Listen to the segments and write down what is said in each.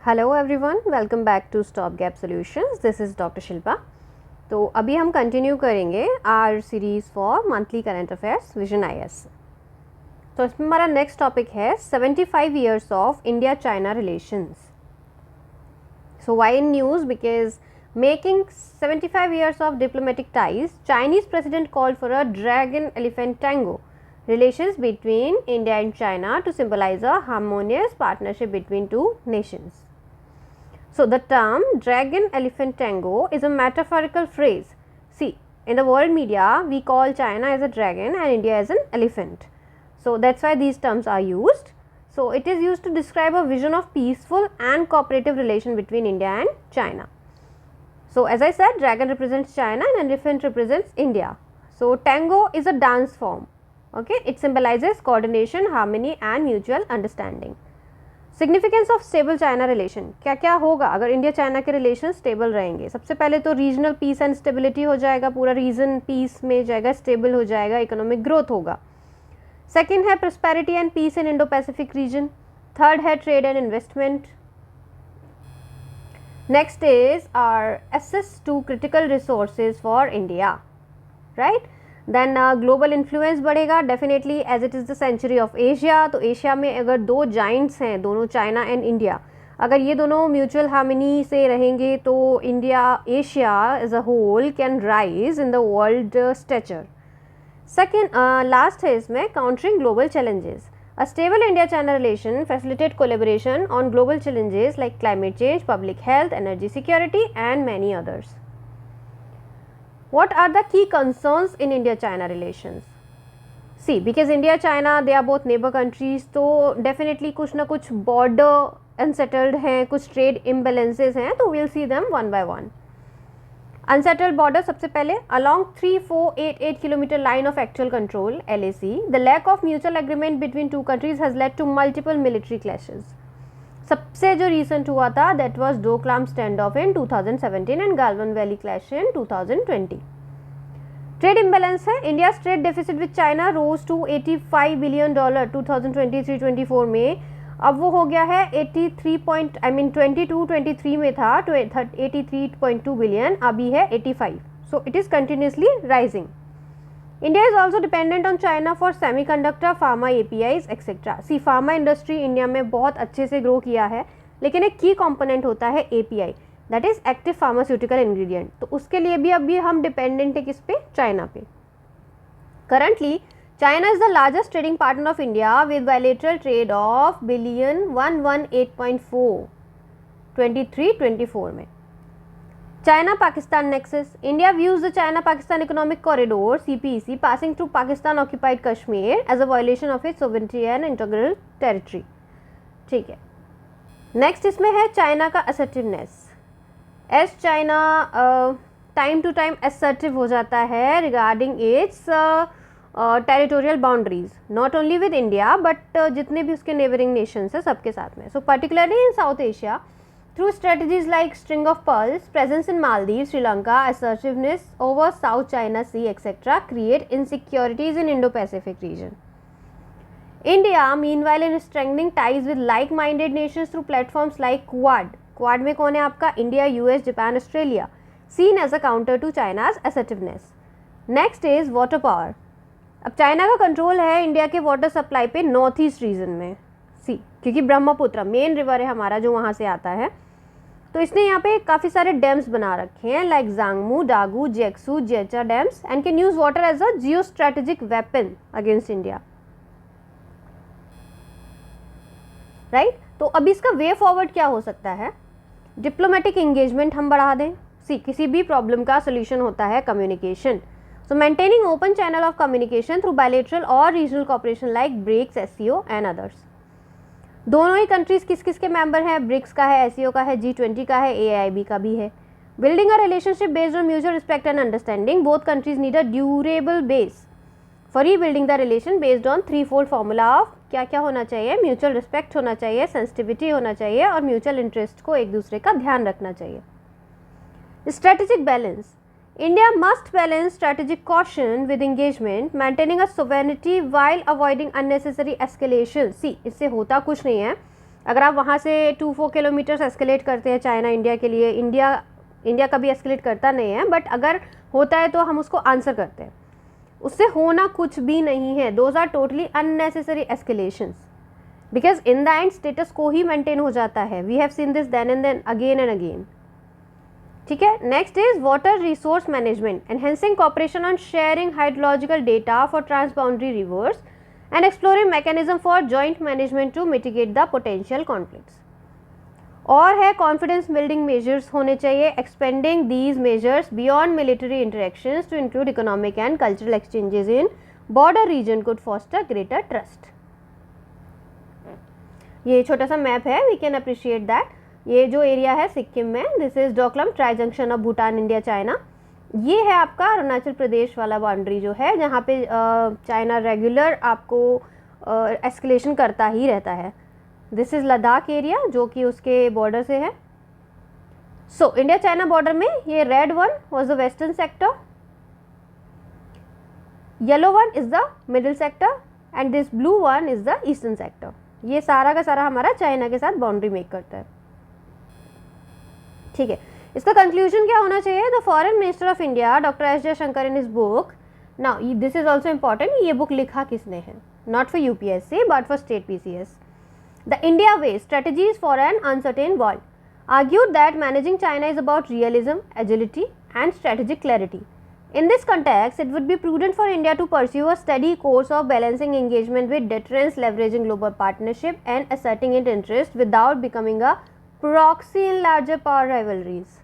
Hello everyone, welcome back to stop gap solutions. This is doctor Shilpa. तो अभी हम continue करेंगे our series for monthly current affairs vision IAS. तो इसमें हमारा नेक्स्ट टॉपिक है 75 years of India China relations. So why in news? Because making 75 years of diplomatic ties, Chinese president called for a dragon elephant tango relations between India and China to symbolize a harmonious partnership between two nations. So the term dragon elephant tango is a metaphorical phrase. See, in the world media we call China as a dragon and India as an elephant. So that's why these terms are used. So it is used to describe a vision of peaceful and cooperative relation between India and China. So as I said, dragon represents China and elephant represents India. So tango is a dance form. Okay, it symbolizes coordination, harmony and mutual understanding. Significance of stable China relation, क्या क्या होगा अगर India China के relation stable रहेंगे? सबसे पहले तो regional piece and stability हो जाएगा, पूरा रीजन पीस में जाएगा, स्टेबल हो जाएगा, इकोनॉमिक ग्रोथ होगा। सेकंड है prosperity and peace in Indo Pacific region. Third है trade and investment. Next is our access to critical resources for India, right. Then global influence बढ़ेगा definitely as it is the century of Asia. तो Asia में अगर दो Giants हैं, दोनों China and India, अगर ये दोनों म्यूचुअल हार्मनी से रहेंगे तो India Asia as a whole can rise in the world stature. Second last है इसमें countering global challenges. A stable India-China relation facilitate collaboration on global challenges like climate change, public health, energy security and many others. What are the key concerns in India-China relations? See, because India-China they are both neighbor countries, तो definitely कुछ ना कुछ border unsettled हैं, कुछ trade imbalances हैं, तो we'll see them one by one. Unsettled border सबसे पहले along 3488 kilometre line of actual control LAC, the lack of mutual agreement between two countries has led to multiple military clashes. सबसे जो recent हुआ था that was Doklam standoff in 2017 and Galwan Valley clash in 2020. Trade imbalance है, India's trade deficit with China rose to $85 billion 2023-24 में, अब वो हो गया है 22-23 में था तो 83.2 बिलियन, अभी है 85. So it is continuously rising. India is also dependent on China for semiconductor, pharma APIs etcetera. See pharma industry India में बहुत अच्छे से ग्रो किया है, लेकिन एक की कंपोनेंट होता है API, that is active pharmaceutical ingredient. तो उसके लिए भी अभी हम डिपेंडेंट है किस पे? चाइना पे. Currently China is the largest trading partner of India with bilateral trade of $118.4 23-24 में. China Pakistan nexus. India views the China Pakistan Economic Corridor CPEC passing through Pakistan occupied Kashmir as a violation of its sovereignty and integral territory. ठीक है. Next इसमें है China का assertiveness. As China time to time assertive हो जाता है regarding its territorial boundaries, not only with India but जितने भी उसके नेबरिंग नेशंस हैं सबके साथ में. So particularly in South Asia through strategies like string of pearls, presence in Maldives, Sri Lanka, assertiveness over South China Sea etcetera create insecurities in Indo Pacific region. India meanwhile in strengthening ties with like minded nations through platforms like Quad. Quad में कौन है आपका? India, US, Japan, Australia, scene as a counter to China's assertiveness. Next is water power. अब China का control है India के water supply पे north east region में. सी, क्योंकि ब्रह्मपुत्र मेन रिवर है हमारा जो वहाँ से आता है, तो इसने यहाँ पे काफ़ी सारे डैम्स बना रखे हैं like जांगमू, Dagu, Jiexu, Jiacha dams and can use water as a geo strategic weapon against India, right. तो अभी इसका वे फॉरवर्ड क्या हो सकता है? डिप्लोमेटिक एंगेजमेंट हम बढ़ा दें. सी, किसी भी प्रॉब्लम का सोल्यूशन होता है communication. So maintaining open channel of communication through bilateral or regional cooperation like BRICS, SCO and others. दोनों ही कंट्रीज किस किस के मेंबर हैं? ब्रिक्स का है, SCO का है, G20 का है, AIIB का भी है. Building a relationship based on mutual respect and understanding, both countries need a durable base for rebuilding the relation based on threefold formula of क्या क्या होना चाहिए? म्यूचुअल रिस्पेक्ट होना चाहिए, सेंसिटिविटी होना चाहिए और म्यूचुअल इंटरेस्ट को एक दूसरे का ध्यान रखना चाहिए. Strategic balance. India must balance strategic caution with engagement, maintaining a sovereignty while avoiding unnecessary escalation. See, इससे होता कुछ नहीं है. अगर आप वहाँ से 2-4 किलोमीटर्स एस्केलेट करते हैं चाइना इंडिया के लिए, इंडिया कभी एस्केलेट करता नहीं है, बट अगर होता है तो हम उसको आंसर करते हैं। उससे होना कुछ भी नहीं है, those are totally unnecessary escalations, because in the end status quo ही मेंटेन हो जाता है। We have seen this then and then again and again. ठीक है, next is water resource management, enhancing cooperation on sharing hydrological data for transboundary rivers and exploring mechanism for joint management to mitigate the potential conflicts. और है confidence building measures होने चाहिए, expanding these measures beyond military interactions to include economic and cultural exchanges in border region could foster greater trust. ये छोटा सा map है, we can appreciate that. ये जो एरिया है सिक्किम में, this is Doklam tri junction of Bhutan India China. ये है आपका अरुणाचल प्रदेश वाला बाउंड्री जो है, जहाँ पे चाइना रेगुलर आपको एस्केलेशन करता ही रहता है। दिस इज लद्दाख एरिया जो कि उसके बॉर्डर से है। सो इंडिया चाइना बॉर्डर में ये red one was the western sector, yellow one is the middle sector and this blue one is the eastern sector. ये सारा का सारा हमारा चाइना के साथ बाउंड्री मेक करता है। ठीक है, इसका कंक्लूजन क्या होना चाहिए? The foreign minister of India doctor S Jaishankar in his book, now this is also important, ये बुक लिखा किसने है? Not for UPSC but for state PCS. The India way strategies for an uncertain world argued that managing China is about realism, agility and strategic clarity. In this context, it would be prudent for India to pursue a steady course of balancing engagement with deterrence, leveraging global partnership and asserting its interest without becoming a proxy in larger power rivalries.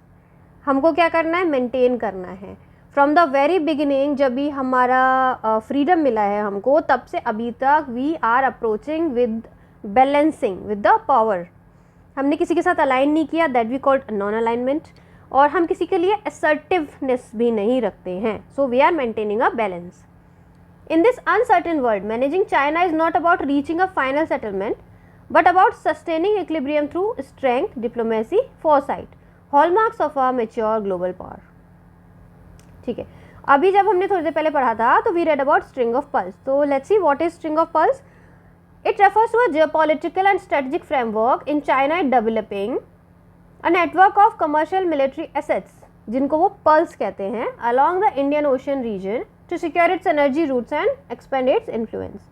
हमको क्या करना है? Maintain करना है। From the very beginning, जब भी हमारा freedom मिला है हमको, तब से अभी तक we are approaching with balancing with the power. हमने किसी के साथ अलाइन नहीं किया, that we called non alignment, और हम किसी के लिए असर्टिवनेस भी नहीं रखते हैं। So we are maintaining a balance. In this uncertain world, managing China is not about reaching a final settlement but about sustaining equilibrium through strength, diplomacy, foresight, hallmarks of a mature global power. ठीक है, अभी जब हमने थोड़ी देर पहले पढ़ा था तो we read about string of pearls. तो let's see what is string of pearls. It refers to a geopolitical and strategic framework in China developing a network of commercial military assets, जिनको वो पल्स कहते हैं, along the Indian Ocean region to secure its energy routes and expand its influence.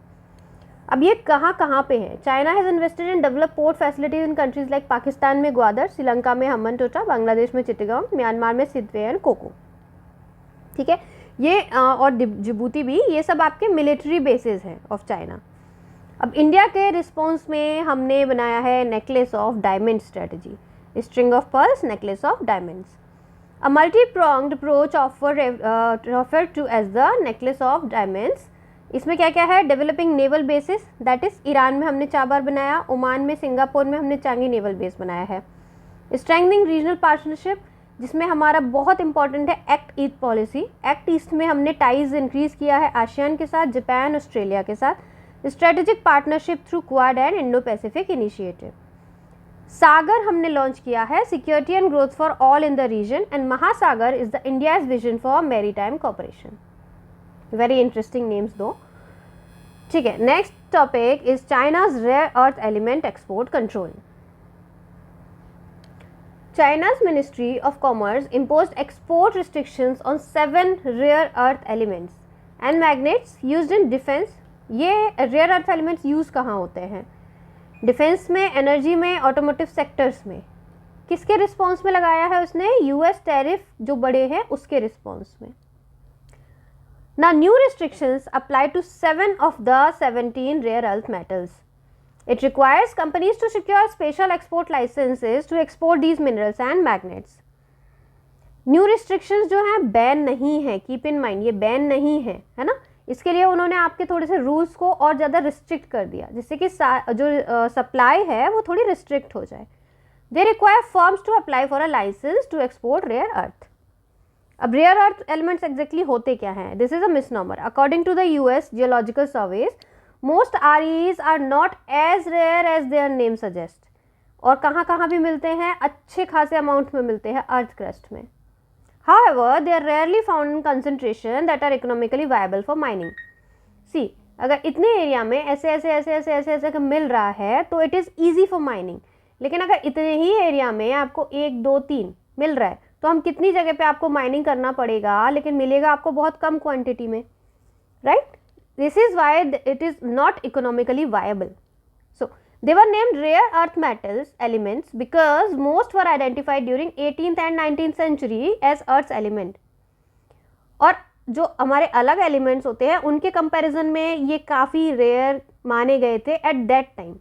अब ये कहाँ पे है? China has invested in developed port facilities in countries like Pakistan में ग्वादर, श्रीलंका में हम्बनटोटा, बांग्लादेश में चिटगांव, म्यांमार में सिद्वे एंड कोको। ठीक है, ये और जिबूती भी, ये सब आपके मिलिट्री बेसिस हैं ऑफ चाइना। अब इंडिया के रिस्पॉन्स में हमने बनाया है necklace of diamond strategy, string of pearls, necklace of diamonds, a multi pronged approach offer to as the necklace of diamonds. इसमें क्या क्या है? Developing naval bases, that is Iran में हमने चाबार बनाया, ओमान में, सिंगापुर में हमने चांगी नेवल बेस बनाया है। स्ट्रेंथनिंग रीजनल पार्टनरशिप, जिसमें हमारा बहुत इंपॉर्टेंट है act east policy. Act east में हमने टाइज इंक्रीज किया है आसियान के साथ, जापान, ऑस्ट्रेलिया के साथ। Strategic partnership through Quad and Indo Pacific initiative. SAGAR हमने लॉन्च किया है, security and growth for all in the region, and MAHASAGAR is the India's vision for maritime cooperation. Very interesting names though. ठीक है, next topic is China's rare earth element export control. China's Ministry of Commerce imposed export restrictions on 7 rare earth elements and magnets used in defense. ये rare earth elements use कहाँ होते हैं? Defence में, energy में, automotive sectors में। किसके response में लगाया है उसने? यूएस टैरिफ जो बड़े हैं उसके रिस्पॉन्स में। ना new restrictions apply to 7 of the 17 rare earth metals. It requires companies to secure special export licenses to export these minerals and magnets. New restrictions जो हैं बैन नहीं है, कीप इन माइंड, ये बैन नहीं है, है ना। इसके लिए उन्होंने आपके थोड़े से रूल्स को और ज़्यादा रिस्ट्रिक्ट कर दिया, जिससे कि जो सप्लाई है वो थोड़ी रिस्ट्रिक्ट हो जाए। They require firms to apply for a license to export rare earth. अब रेयर अर्थ एलिमेंट्स एग्जैक्टली होते क्या हैं? This is a misnomer. According to the US geological surveys, most REs are not as rare as their name suggest. और कहाँ भी मिलते हैं? अच्छे खासे अमाउंट में मिलते हैं अर्थ क्रस्ट में। However, they are rarely found in concentration that are economically viable for mining. See, अगर इतने एरिया में ऐसे ऐसे ऐसे ऐसे ऐसे ऐसे मिल रहा है तो it is easy for mining. लेकिन अगर इतने ही एरिया में आपको 1 2 3 मिल रहा है तो हम कितनी जगह पे आपको माइनिंग करना पड़ेगा, लेकिन मिलेगा आपको बहुत कम क्वांटिटी में, right. This is why it is not economically viable. So they were named rare earth metals elements because most were identified during 18th and 19th century as earth's element. और जो हमारे अलग एलिमेंट्स होते हैं उनके comparison में ये काफ़ी रेयर माने गए थे at that time,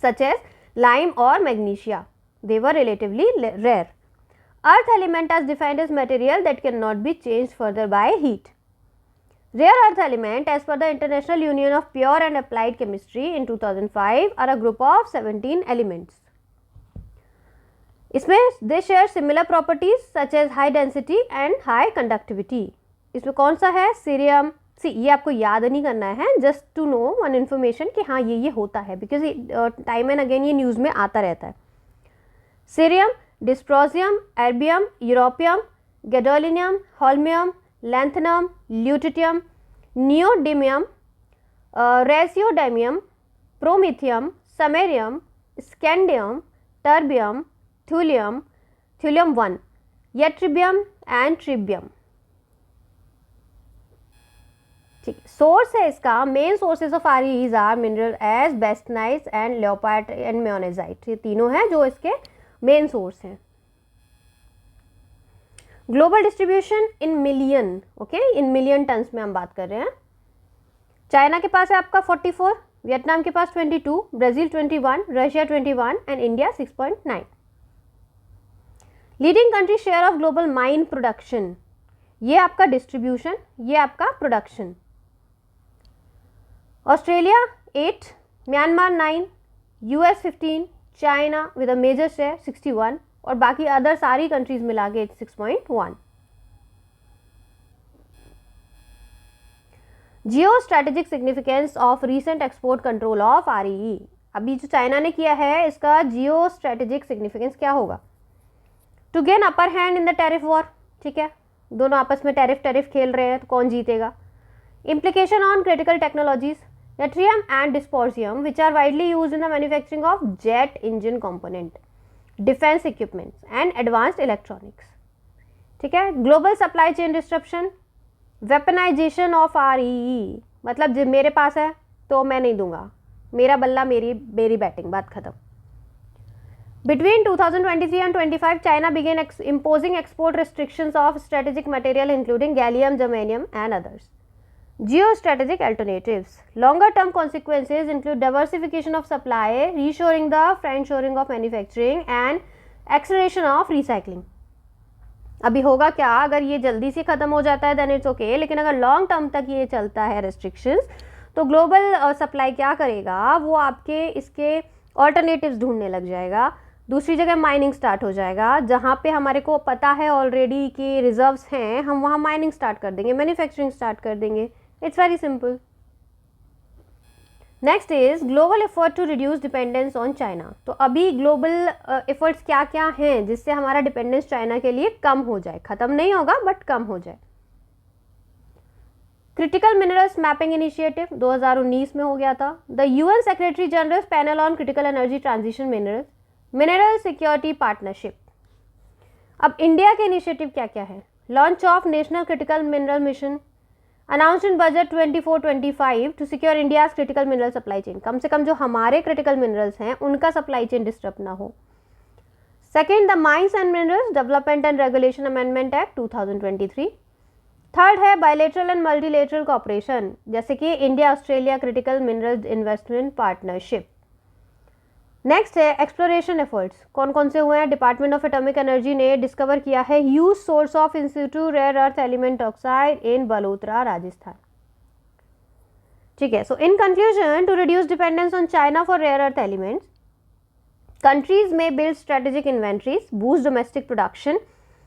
such as lime और magnesia, they were relatively rare. Earth element as defined as material that cannot be changed further by heat. Rare earth element as per the International Union of Pure and Applied Chemistry in 2005 are a group of 17 elements. इसमें they share similar properties such as high density and high conductivity. इसमें कौन सा है? Cerium. ये आपको याद नहीं करना है, just to know one information कि हाँ ये होता है, बिकॉज टाइम एंड अगेन ये न्यूज़ में आता रहता है. Cerium, dysprosium, erbium, europium, gadolinium, holmium, lanthanum, lutetium, neodymium, praseodymium, promethium, samarium, scandium, terbium, thulium, thulium 1, ytterbium and yttrium. ठीक, सोर्स है इसका, main sources of R Es are mineral as bastnasite and loparite and monazite. ये तीनों हैं जो इसके main source हैं. Global distribution in million, okay, in million turns में हम बात कर रहे हैं. चाइना के पास है आपका 44, वियतनाम के पास 22, Brazil 21, Russia 21 and India 6.9. Leading country share of global mine production, ये आपका डिस्ट्रीब्यूशन, ये आपका production. Australia 8, Myanmar 9, US 15, China with a major share 61 और बाकी अदर सारी कंट्रीज मिला के 6.1. Geo strategic significance of recent export control of R E E. अभी जो चाइना ने किया है इसका जियो स्ट्रेटेजिक सिग्निफिकेंस क्या होगा? To gain upper hand in the tariff war. ठीक है, दोनों आपस में टैरिफ खेल रहे हैं तो कौन जीतेगा? Implication on critical technologies, yttrium and dysprosium which are widely used in the manufacturing of jet engine component, defense equipments and advanced electronics. ठीक है. Global supply chain disruption, weaponization of R E E, मतलब जब मेरे पास है तो मैं नहीं दूंगा, मेरा बल्ला मेरी बैटिंग, बात खत्म. Between 2023 and 25, China began imposing export restrictions of strategic material including gallium, germanium and others. Geostrategic alternatives. Longer term consequences include diversification of supply, reshoring the friendshoring of manufacturing and acceleration of recycling. अभी होगा क्या अगर ये जल्दी से ख़त्म हो जाता है देन इट्स ओके, लेकिन अगर लॉन्ग टर्म तक ये चलता है रेस्ट्रिक्शंस तो ग्लोबल सप्लाई क्या करेगा, वो आपके इसके ऑल्टरनेटिव्स ढूंढने लग जाएगा. दूसरी जगह माइनिंग स्टार्ट हो जाएगा, जहाँ पे हमारे को पता है ऑलरेडी कि रिजर्व्स हैं, हम वहाँ माइनिंग स्टार्ट कर देंगे, मैन्युफैक्चरिंग स्टार्ट कर देंगे. It's very simple. Next is global effort to reduce dependence on China. तो अभी ग्लोबल एफर्ट्स क्या क्या हैं जिससे हमारा डिपेंडेंस चाइना के लिए कम हो जाए, ख़त्म नहीं होगा बट कम हो जाए. क्रिटिकल मिनरल्स मैपिंग इनिशिएटिव 2019 में हो गया था. The UN secretary general panel on critical energy transition minerals, mineral security partnership. अब इंडिया के इनिशिएटिव क्या क्या है? Launch of national critical mineral mission, announced in budget 24-25 to secure India's critical mineral supply chain. कम से कम जो हमारे क्रिटिकल मिनरल्स हैं उनका सप्लाई चेन डिस्टर्ब ना हो. Second, the mines and minerals development and regulation amendment act 2023. Third है बायलैटरल एंड मल्टीलैटरल कोऑपरेशन, जैसे कि India Australia critical mineral investment partnership. Next है एक्सप्लोरेशन एफर्ट्स. कौन कौन से हुए हैं? डिपार्टमेंट ऑफ एटॉमिक एनर्जी ने डिस्कवर किया है huge source of in situ rare earth element oxide in Balotra, Rajasthan. ठीक है. So in conclusion, to reduce dependence on China for rare earth elements, countries में build strategic inventories, boost domestic production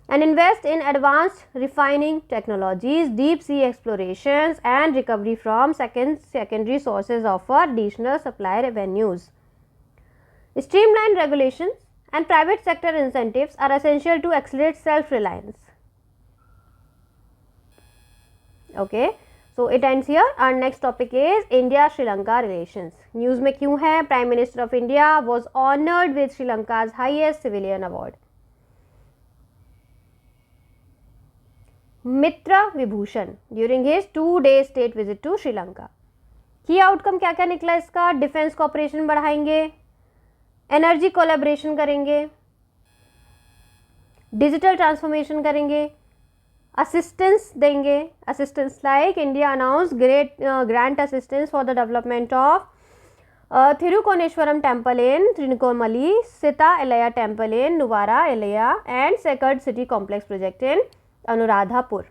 and invest in advanced refining technologies, deep sea explorations and recovery from secondary sources offer additional supply revenues. Streamlined regulations and private sector incentives are essential to accelerate self-reliance. Okay, So it ends here. Our next topic is India Sri Lanka relations. News में क्यों है? Prime Minister of India was honored with Sri Lanka's highest civilian award. Mitra Vibhushan during his 2-day state visit to Sri Lanka. की outcome क्या क्या निकला इसका? Defence cooperation बढ़ाएंगे, energy collaboration करेंगे, डिजिटल ट्रांसफॉर्मेशन करेंगे, असिस्टेंस देंगे. Assistance like India announce grant assistance for the development of Thirukoneswaram temple in Trincomalee, Sita Eliya temple in Nuwara Eliya and sacred city complex project in Anuradhapura.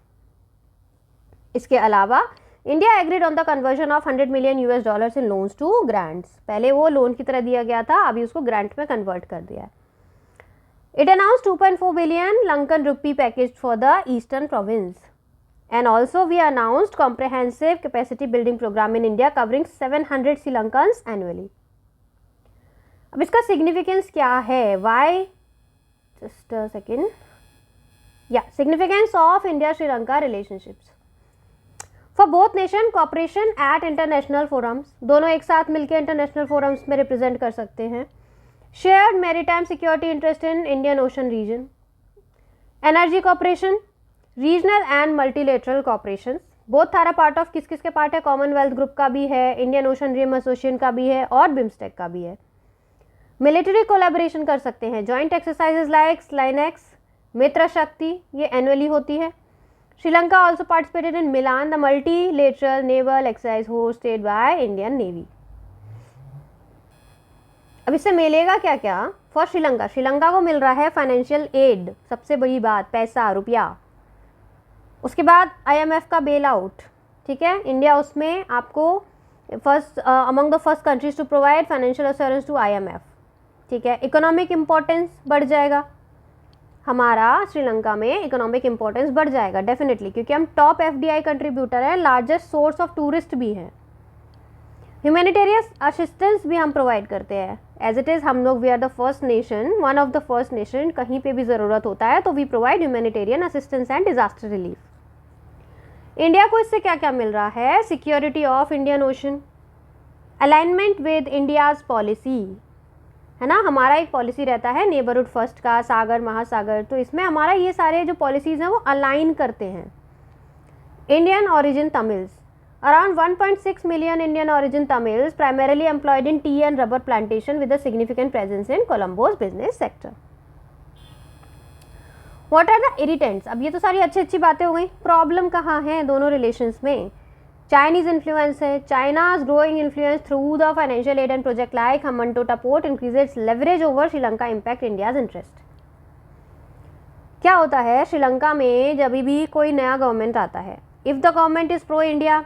इसके अलावा India agreed on the conversion of $100 million in loans to grants. पहले वो loan की तरह दिया गया था, अभी उसको ग्रांट में कन्वर्ट कर दिया है. It announced 2.4 billion Lankan rupee package for the eastern province. And also we announced comprehensive capacity building program in India covering 700 Sri Lankans annually. अब इसका significance क्या है? Why? Just a second. Yeah, significance of India-Sri Lanka relationships. For both nation, cooperation at international forums. दोनों एक साथ मिलकर international forums में represent कर सकते हैं. Shared maritime security interest in Indian Ocean region. Energy cooperation, regional and multilateral cooperations. Both are a part of किस किस के पार्ट है? Commonwealth ग्रुप का भी है, Indian Ocean Rim Association का भी है और BIMSTEC का भी है. Military collaboration कर सकते हैं. Joint exercises like SLINEX, मित्र शक्ति, ये annually होती है. Sri Lanka also participated in Milan, the multilateral naval exercise hosted by Indian Navy. अब इससे मिलेगा क्या क्या? फॉर श्रीलंका, श्रीलंका को मिल रहा है फाइनेंशियल एड, सबसे बड़ी बात, पैसा, रुपया. उसके बाद IMF का बेल आउट. ठीक है, इंडिया उसमें आपको first among the first countries to provide financial assurance to IMF. ठीक है, इकोनॉमिक इम्पोर्टेंस बढ़ जाएगा. हमारा श्रीलंका में इकोनॉमिक इम्पोर्टेंस बढ़ जाएगा डेफिनेटली, क्योंकि हम टॉप FDI कंट्रीब्यूटर हैं, लार्जेस्ट सोर्स ऑफ टूरिस्ट भी हैं. ह्यूमैनिटेरियन असिस्टेंस भी हम प्रोवाइड करते हैं. एज इट इज़ हम लोग we are the first nation, one of the first nation. कहीं पे भी ज़रूरत होता है तो we provide humanitarian assistance and disaster relief. India को इससे क्या क्या मिल रहा है? Security of Indian ocean, alignment with India's policy, है ना. हमारा एक पॉलिसी रहता है नेबरहुड फर्स्ट का, सागर महासागर, तो इसमें हमारा ये सारे जो पॉलिसीज़ हैं वो अलाइन करते हैं. Indian origin Tamils. Around 1.6 million Indian origin Tamils primarily employed in tea and rubber plantation with a significant presence in Colombo's business sector. What are the irritants? अब ये तो सारी अच्छी अच्छी बातें हो गई. प्रॉब्लम कहाँ है दोनों रिलेशंस में? चाइनीज इन्फ्लुएंस है. चाइना's growing influence through the financial aid and project like Hambantota Port increases leverage over Sri Lanka impact India's interest. क्या होता है श्रीलंका में जब भी कोई नया गवर्नमेंट आता है, if the government is pro India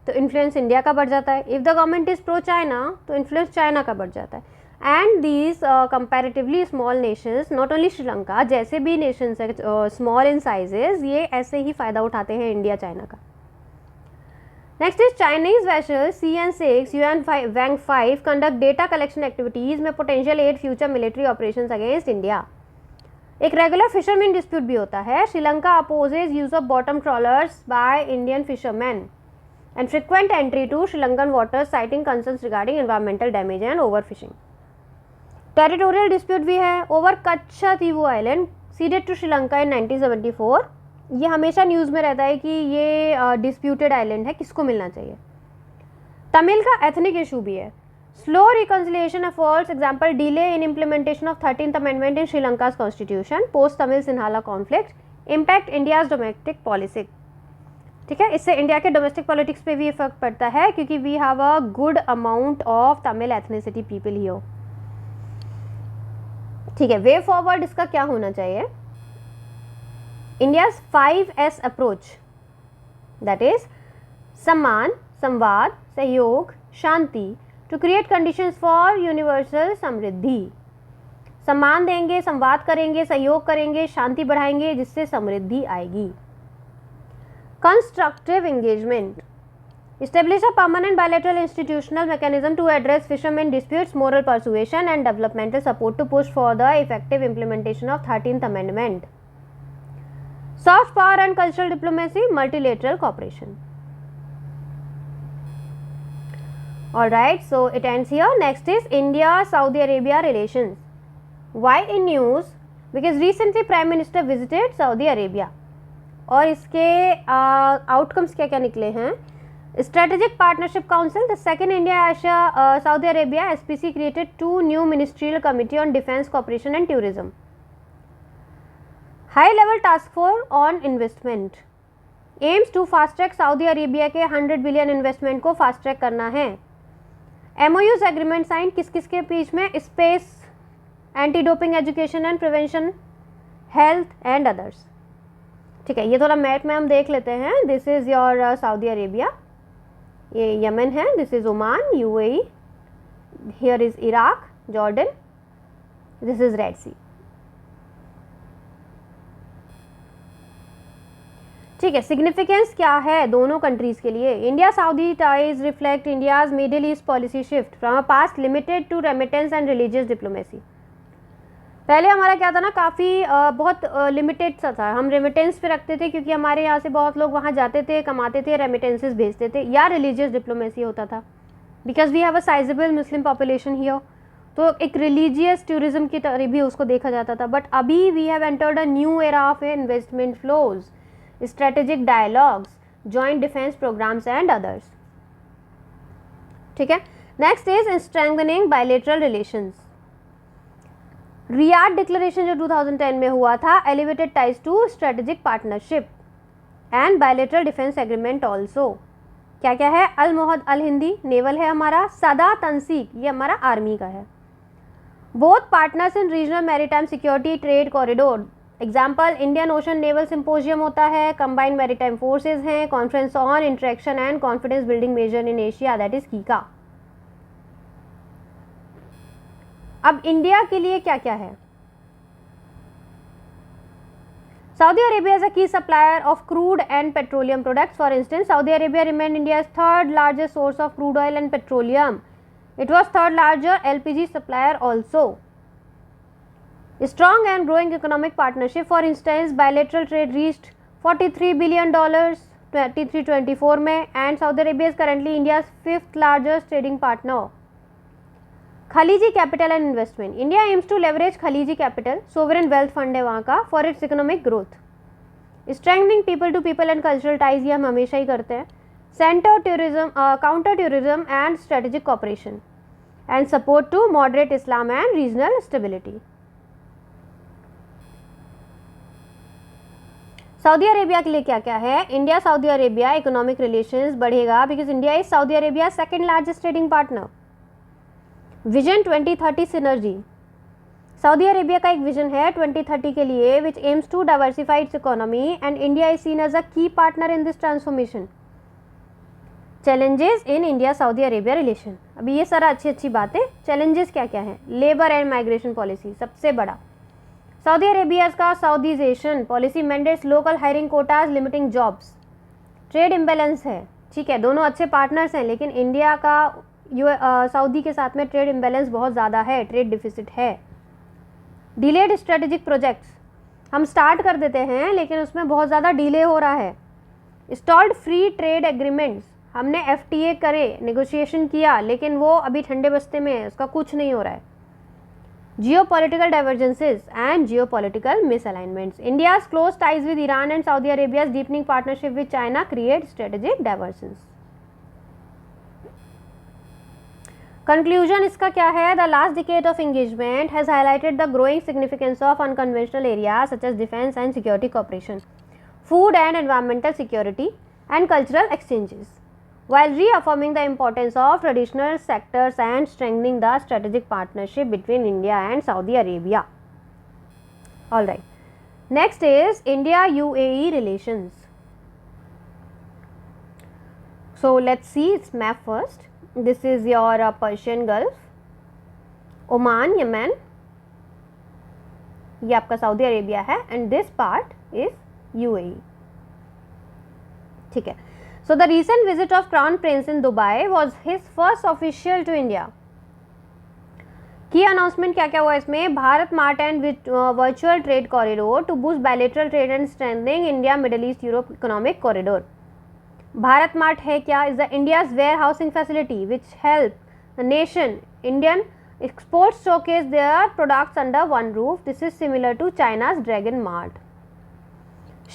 तो इन्फ्लुएंस इंडिया का बढ़ जाता है. If the government is pro China तो इन्फ्लुएंस चाइना का बढ़ जाता है. And these comparatively small Nations, not only Sri Lanka, जैसे भी नेशंस है स्मॉल इन साइजेस, ये ऐसे ही फ़ायदा उठाते हैं इंडिया चाइना का. Next is Chinese vessel CN6 UN Wang 5 conduct data collection activities में potential aid future military operations against India. एक रेगुलर फिशरमैन डिस्प्यूट भी होता है. Sri Lanka opposes use of bottom trawlers by Indian fisherman and frequent entry to Sri Lankan waters citing concerns regarding environmental damage and overfishing. Territorial dispute भी है over Kachativu Island ceded to Sri Lanka in 1974. ये हमेशा news में रहता है कि ये disputed island है, किसको मिलना चाहिए. तमिल का एथनिक इशू भी है. Slow reconciliation efforts, example delay in implementation of 13th amendment in Sri Lanka's constitution post Tamil Sinhala conflict impact India's domestic policy. ठीक है, इससे इंडिया के डोमेस्टिक पॉलिटिक्स पे भी इफेक्ट पड़ता है, क्योंकि we have a good amount of Tamil ethnicity people here. ठीक है, वे फॉरवर्ड इसका क्या होना चाहिए? India's 5S approach, that is सम्मान, संवाद, सहयोग, शांति, to create conditions for universal समृद्धि. सम्मान देंगे, संवाद करेंगे, सहयोग करेंगे, शांति बढ़ाएंगे, जिससे समृद्धि आएगी. Constructive engagement. Establish a permanent bilateral institutional mechanism to address fishermen disputes, moral persuasion and developmental support to push for the effective implementation of 13th Amendment. Soft power and cultural diplomacy, multilateral cooperation. All right, so it ends here. Next is India-Saudi Arabia relations. Why in news? Because recently Prime Minister visited Saudi Arabia. और इसके outcomes क्या क्या निकले हैं? Strategic Partnership Council, the second India Saudi Arabia SPC created 2 new ministerial committee on defense cooperation and tourism. High level task force on investment aims to fast track Saudi Arabia के 100 billion investment को fast track करना है. MOUs agreement sign किस किस के बीच में? Space, anti doping education and prevention, health and others. ठीक है, ये थोड़ा मैप में हम देख लेते हैं. This is your Saudi Arabia, ये यमन है, this is Oman, UAE, here is Iraq, Jordan, this is Red Sea. ठीक है, सिग्निफिकेंस क्या है दोनों कंट्रीज के लिए? India Saudi ties reflect India's Middle East policy shift from a past limited to remittance and religious diplomacy. पहले हमारा क्या था ना, काफ़ी बहुत लिमिटेड सा था. हम रेमिटेंस पे रखते थे क्योंकि हमारे यहाँ से बहुत लोग वहाँ जाते थे, कमाते थे, रेमिटेंसेस भेजते थे, या रिलीजियस डिप्लोमेसी होता था because we have a sizeable Muslim population here. तो एक रिलीजियस टूरिज्म की तरह भी उसको देखा जाता था. बट अभी we have entered a new era of investment flows, strategic dialogues, joint defence programmes and others. ठीक है, next is strengthening bilateral relations. Riyadh declaration जो 2010 में हुआ था, elevated ties to strategic partnership and bilateral defence agreement also. क्या क्या है? अल मोहद अल Hindi naval है हमारा, सदा तंसीक ये हमारा आर्मी का है. Both partners in regional maritime security trade corridor. Example Indian Ocean naval symposium होता है, कंबाइंड मैरीटाइम फोर्सेज हैं, conference on interaction and confidence building measure in Asia, that is CICA. अब इंडिया के लिए क्या क्या है? Saudi Arabia is a key supplier of crude and petroleum products. For instance, Saudi Arabia remained India's third largest source of crude oil and petroleum. It was third larger LPG supplier also. Strong and growing economic partnership. For instance, bilateral trade reached $43 billion 23-24 में, and Saudi Arabia is currently India's 5th largest trading partner. खलीजी capital and investment. India aims to leverage खलीजी capital, sovereign wealth fund है वहाँ का, for its economic growth. Strengthening people to people and cultural ties, ये हम हमेशा ही करते हैं. Centre tourism, counter tourism and strategic cooperation, and support to moderate Islam and regional stability. Saudi Arabia के लिए क्या क्या है? India Saudi Arabia economic relations बढ़ेगा because India is Saudi Arabia second largest trading partner. Vision 2030 synergy. Saudi Arabia का एक vision है 2030 के लिए which aims to diversify its economy and India is seen as a key partner in this transformation. Challenges in India Saudi Arabia relation. अभी ये सारा अच्छी बातें. चैलेंजेस क्या क्या है? लेबर एंड माइग्रेशन पॉलिसी सबसे बड़ा. सऊदी अरेबिया का Saudization policy mandates local hiring quotas limiting jobs. Trade imbalance है. ठीक है, दोनों अच्छे पार्टनर्स हैं लेकिन इंडिया का सऊदी के साथ में ट्रेड इम्बेलेंस बहुत ज़्यादा है, ट्रेड डिफिसिट है. डिलेड स्ट्रेटेजिक प्रोजेक्ट्स, हम स्टार्ट कर देते हैं लेकिन उसमें बहुत ज़्यादा डिले हो रहा है. स्टॉल्ड फ्री ट्रेड एग्रीमेंट्स, हमने FTA करे, नेगोशिएशन किया लेकिन वो अभी ठंडे बस्ते में है, उसका कुछ नहीं हो रहा है. Geopolitical divergences and geopolitical misalignments. India's close ties with Iran and Saudi Arabia's deepening partnership with China create strategic divergence. Conclusion इसका क्या है? The last decade of engagement has highlighted the growing significance of unconventional areas such as defence and security cooperation, food and environmental security and cultural exchanges, while reaffirming the importance of traditional sectors and strengthening the strategic partnership between India and Saudi Arabia. All right. Next is India-UAE relations. So let's see its map first. This is your Persian Gulf, Oman, Yemen. ये आपका Saudi Arabia है and this part is UAE. ठीक है. So the recent visit of Crown Prince in Dubai was his first official to India. की announcement क्या क्या हुआ इसमें? Bharat Mart and virtual trade corridor to boost bilateral trade and strengthening India Middle East Europe economic corridor. Bharat Mart है क्या? Is the India's warehousing facility which help the nation Indian exports showcase their products under one roof. This is similar to China's Dragon Mart.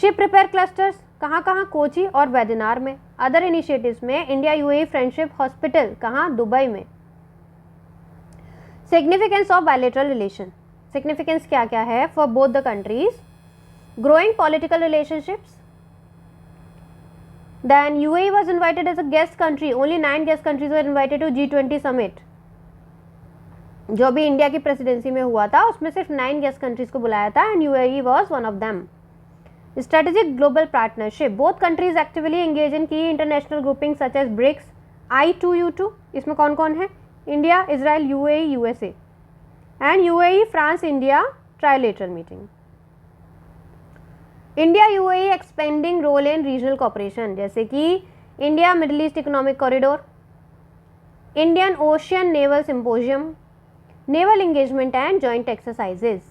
Ship repair clusters कहाँ कहाँ? कोची और वेदिनार में. Other initiatives में India UAE friendship hospital कहाँ? Dubai में. Significance of bilateral relation. Significance क्या क्या है for both the countries? Growing political relationships. Then UAE was invited as a guest country. Only 9 guest countries were invited to G20 summit. जो भी India की presidency में हुआ था उसमें सिर्फ 9 गेस्ट कंट्रीज को बुलाया था and UAE was one of them. Strategic global partnership. Both countries actively engage in key international grouping such as BRICS, I2U2. इसमें कौन कौन है? India, Israel, UAE, USA and UAE France India trilateral meeting. India UAE expanding role in regional cooperation, जैसे कि India Middle East economic corridor, Indian Ocean naval symposium, naval engagement and joint exercises,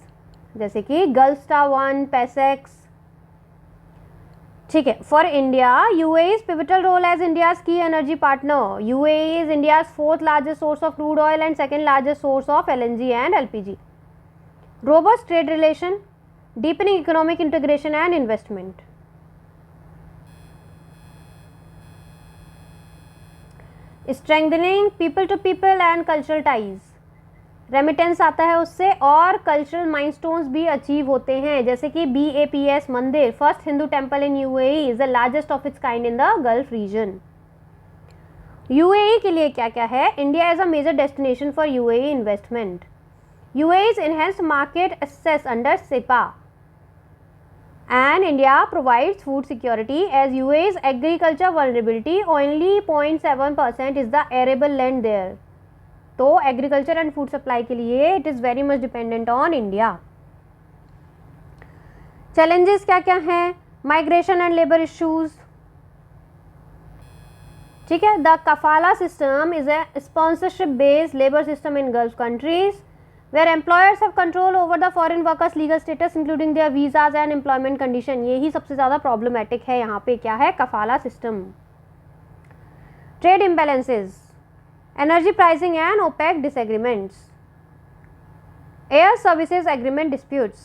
जैसे कि Gulf Star 1, PASSEX. ठीक है. For India, UAE's pivotal role as India's key energy partner. UAE is India's 4th largest source of crude oil and 2nd largest source of LNG and LPG. Robust trade relation, deepening economic integration and investment. Strengthening people to people and cultural ties. Remittance आता है उससे और cultural milestones भी achieve होते हैं, जैसे कि BAPS मंदिर, first Hindu temple in UAE, is the largest of its kind in the Gulf region. UAE के लिए क्या क्या है? India is a major destination for UAE investment. UAE's enhanced market access under SEPA and India provides food security as UAE's agriculture vulnerability only 0.7% is the arable land there. तो agriculture and food supply के लिए it is very much dependent on India. Challenges क्या क्या हैं? Migration and labour issues. ठीक है. The kafala system is a sponsorship based labour system in Gulf countries where employers have control over the foreign workers legal status including their visas and employment condition. यही सबसे ज़्यादा problematic है यहाँ पे. क्या है? Kafala system. Trade imbalances, energy pricing and OPEC disagreements, air services agreement disputes,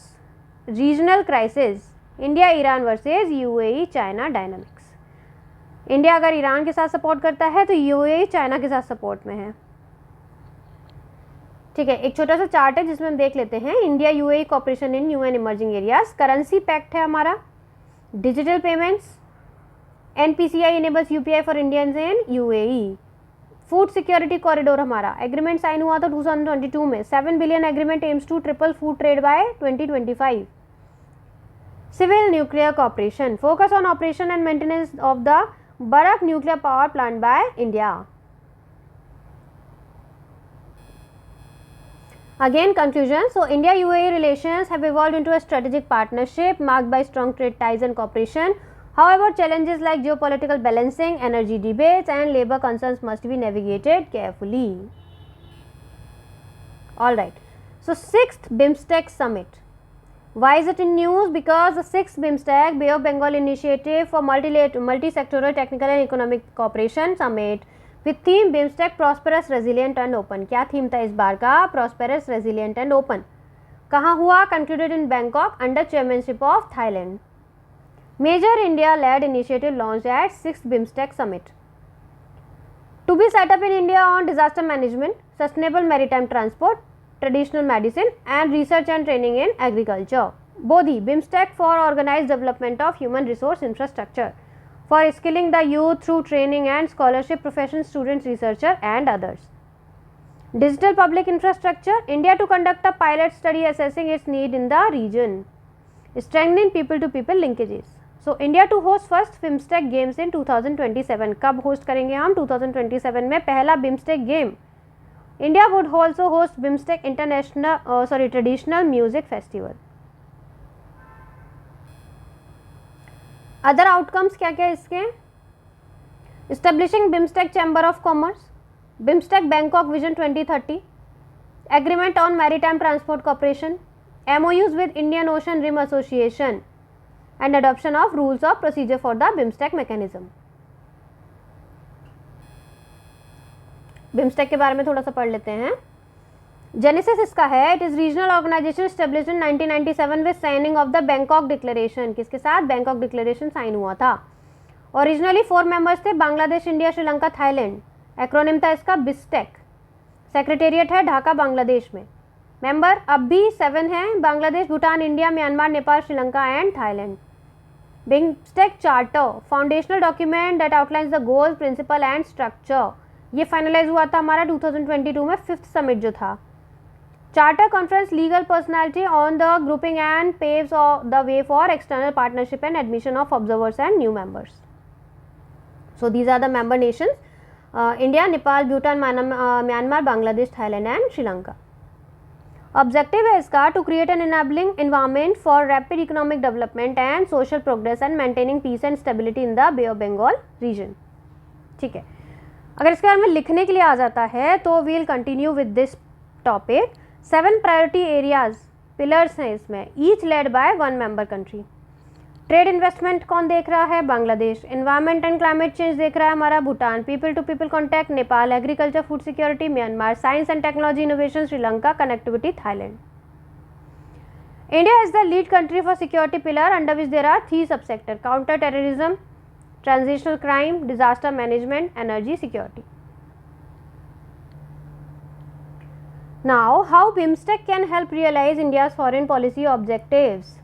regional crisis, India Iran versus UAE China dynamics. India अगर Iran के साथ सपोर्ट करता है तो यूएई चाइना के साथ सपोर्ट में है. ठीक है. एक छोटा सा चार्ट है जिसमें हम देख लेते हैं India UAE cooperation in new and emerging areas. Currency pact है हमारा. Digital payments, NPCI enables UPI for Indians in UAE. Food security corridor हमारा एग्रीमेंट साइन हुआ था 2022 में. 7 billion agreement aims to triple food trade by 2025. Civil nuclear cooperation, focus on operation and maintenance of the Barakah nuclear power plant by India. Again, conclusion. So, India-UAE relations have evolved into a strategic partnership marked by strong trade ties and cooperation. However, challenges like geopolitical balancing, energy debates, and labor concerns must be navigated carefully. All right. So, 6th BIMSTEC Summit. Why is it in news? Because the 6th BIMSTEC Bay of Bengal Initiative for Multi-Sectoral Technical and Economic Cooperation Summit with theme BIMSTEC Prosperous, Resilient and Open. क्या theme था इस बार का? Prosperous, Resilient and Open. कहाँ हुआ? Concluded in Bangkok under chairmanship of Thailand. Major India-led initiative launched at 6th BIMSTEC Summit. To be set up in India on disaster management, sustainable maritime transport, traditional medicine and research and training in agriculture. BODI, BIMSTEC for organized development of human resource infrastructure, for skilling the youth through training and scholarship profession students, researcher and others. Digital public infrastructure, India to conduct a pilot study assessing its need in the region. Strengthening people-to-people linkages. So, India to host first BIMSTEC games in 2027. कब host करेंगे हम? 2027 में पहला BIMSTEC game. India would also host BIMSTEC traditional music festival. Other outcomes क्या क्या इसके? Establishing BIMSTEC Chamber of Commerce, BIMSTEC Bangkok Vision 2030, Agreement on Maritime Transport Cooperation, MOUs with Indian Ocean Rim Association, and adoption of rules of procedure for the BIMSTEC mechanism. BIMSTEC के बारे में थोड़ा सा पढ़ लेते हैं। जेनेसिस इसका है, it is regional organisation established in 1997 with signing of the Bangkok declaration. किसके साथ? बैंकॉक डिक्लेरेशन साइन हुआ था। ओरिजिनली 4 मेंबर्स थे, Bangladesh, India, Sri Lanka, Thailand. Acronym था इसका बिस्टेक। सेक्रेटेरिएट है ढाका, बांग्लादेश में। मेंबर अब भी 7 हैं, Bangladesh, Bhutan, India, Myanmar, Nepal, Sri Lanka and Thailand. BIMSTEC charter, foundational document that outlines the goal, principle and structure. ये फाइनलाइज हुआ था हमारा 2022 में 5th समिट जो था। Charter confers legal personality on the grouping and paves the way for external partnership and admission of observers and new members. So these are the member nations, India, Nepal, Bhutan, Myanmar, Bangladesh, Thailand and Sri Lanka. Objective है इसका to create an enabling environment for rapid economic development and social progress and maintaining peace and stability in the Bay of Bengal region. ठीक है, अगर इसके बारे में लिखने के लिए आ जाता है तो we'll continue with this topic. 7 priority areas, pillars हैं इसमें, each led by 1 member country. Trade investment कौन देख रहा है? Bangladesh. Environment and climate change देख रहा है हमारा Bhutan. People to people contact Nepal. Agriculture food security Myanmar. Science and technology innovation Sri Lanka. Connectivity Thailand. India is the lead country for security pillar under which there are 3 subsector: counter terrorism, transitional crime, disaster management, energy security. Now how BIMSTEC can help realise India's foreign policy objectives.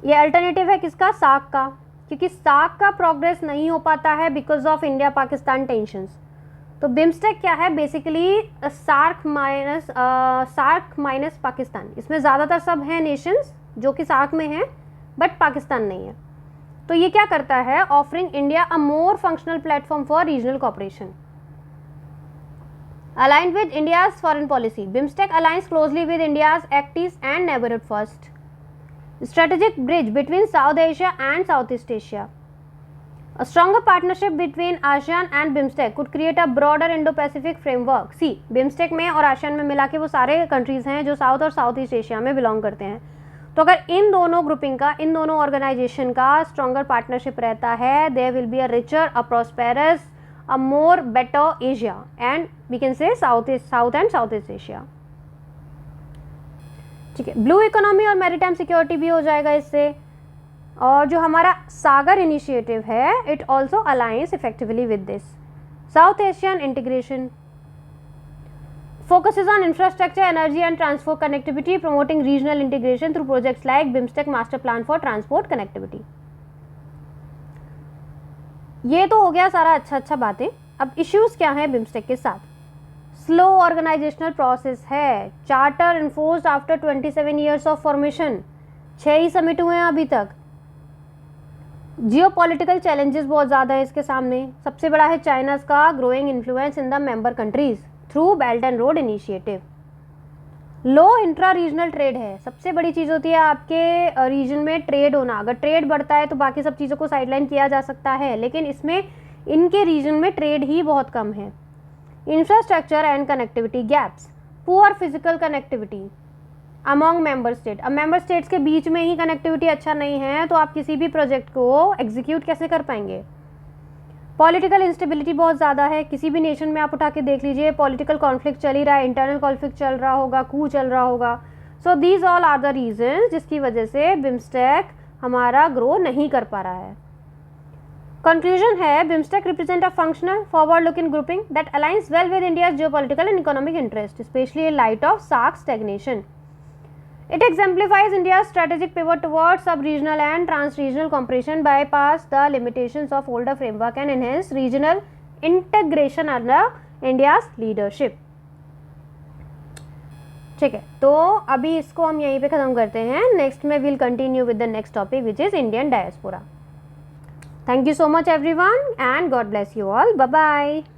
ये alternative है किसका? SAARC का, क्योंकि SAARC का progress नहीं हो पाता है because of India Pakistan tensions. तो बिम्स्टेक क्या है? Basically SAARC minus Pakistan. इसमें ज़्यादातर सब हैं नेशंस जो कि सार्क में हैं बट पाकिस्तान नहीं है। तो ये क्या करता है? Offering India a more functional platform for regional cooperation aligned with India's foreign policy. BIMSTEC aligns closely with India's Act East and Neighborhood First. Strategic bridge between South Asia and Southeast Asia. A stronger partnership between ASEAN and BIMSTEC could create a broader Indo-Pacific framework. See, BIMSTEC में और ASEAN में मिला के वो सारे countries हैं जो south और साउथ ईस्ट एशिया में बिलोंग करते हैं। तो अगर इन दोनों ग्रुपिंग का, इन दोनों ऑर्गेनाइजेशन का स्ट्रॉन्गर पार्टनरशिप रहता है, there will be a richer, a prosperous, a more better Asia and we can say South and Southeast Asia. ठीक है, ब्लू इकोनॉमी और मैरीटाइम सिक्योरिटी भी हो जाएगा इससे। और जो हमारा सागर इनिशिएटिव है, it also aligns effectively with this. South Asian integration focuses on infrastructure, energy and transport connectivity, promoting regional integration through projects like BIMSTEC Master Plan for Transport Connectivity. ये तो हो गया सारा अच्छा बातें। अब इश्यूज़ क्या हैं बिम्स्टेक के साथ? स्लो ऑर्गेनाइजेशनल प्रोसेस है। Charter enforced after 27 years of formation. 6 he summit हुए हैं अभी तक। जियोपॉलिटिकल चैलेंजेस बहुत ज़्यादा है इसके सामने। सबसे बड़ा है चाइनाज का growing influence in the member countries through belt and road initiative. Low intra regional trade है। सबसे बड़ी चीज़ होती है आपके रीजन में ट्रेड होना। अगर ट्रेड बढ़ता है तो बाकी सब चीज़ों को साइडलाइन किया जा सकता है, लेकिन इसमें इनके रीजन में ट्रेड ही बहुत कम है। Infrastructure and connectivity gaps, poor physical connectivity among member state. अब मेंबर स्टेट्स के बीच में ही कनेक्टिविटी अच्छा नहीं है तो आप किसी भी प्रोजेक्ट को एग्जीक्यूट कैसे कर पाएंगे। पॉलिटिकल इंस्टेबिलिटी बहुत ज़्यादा है। किसी भी नेशन में आप उठा के देख लीजिए, पॉलिटिकल कॉन्फ्लिक्ट चल ही रहा है, इंटरनल कॉन्फ्लिक्ट चल रहा होगा, कू चल रहा होगा। So these all are the reason जिसकी वजह से बिम्स्टेक हमारा ग्रो नहीं कर पा रहा है। कंक्लूजन है, BIMSTEC represent a functional forward looking grouping that aligns well with India's geopolitical and economic interest, especially in light of SAARC stagnation. It exemplifies India's strategic pivot towards sub-regional and trans-regional cooperation, bypass the limitations of older framework and enhance regional integration under India's leadership. ठीक है, तो अभी इसको हम यहीं पे ख़त्म करते हैं. नेक्स्ट में we'll continue with the next topic which is Indian diaspora. Thank you so much everyone and God bless you all. Bye bye.